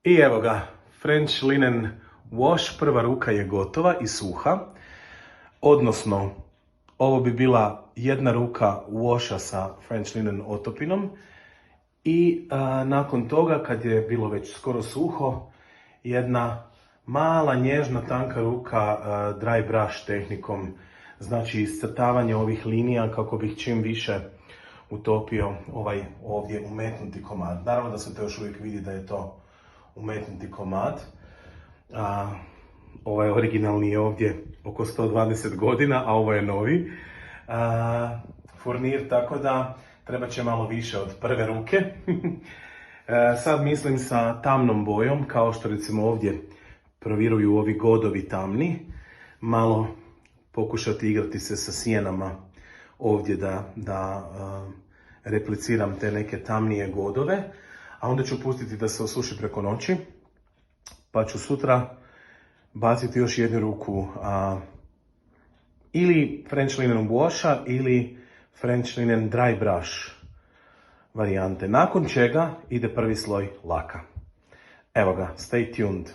I evo ga, French linen wash, prva ruka je gotova i suha. Odnosno, ovo bi bila jedna ruka washa sa French linen otopinom. I nakon toga, kad je bilo već skoro suho, jedna mala, nježna, tanka ruka dry brush tehnikom. Znači, iscrtavanje ovih linija kako bih čim više utopio ovaj ovdje umetnuti komad. Naravno da se to još uvijek vidi da je to umetnuti komad. Ovaj originalni je ovdje oko 120 godina, a ovo je novi furnir, tako da treba će malo više od prve ruke. Sad mislim sa tamnom bojom, kao što recimo ovdje proviruju ovi godovi tamni, malo pokušati igrati se sa sjenama ovdje da repliciram te neke tamnije godove, a onda ću pustiti da se osuši preko noći, pa ću sutra baciti još jednu ruku ili French linen washa ili French linen dry brush varijante, nakon čega ide prvi sloj laka. Evo ga, stay tuned.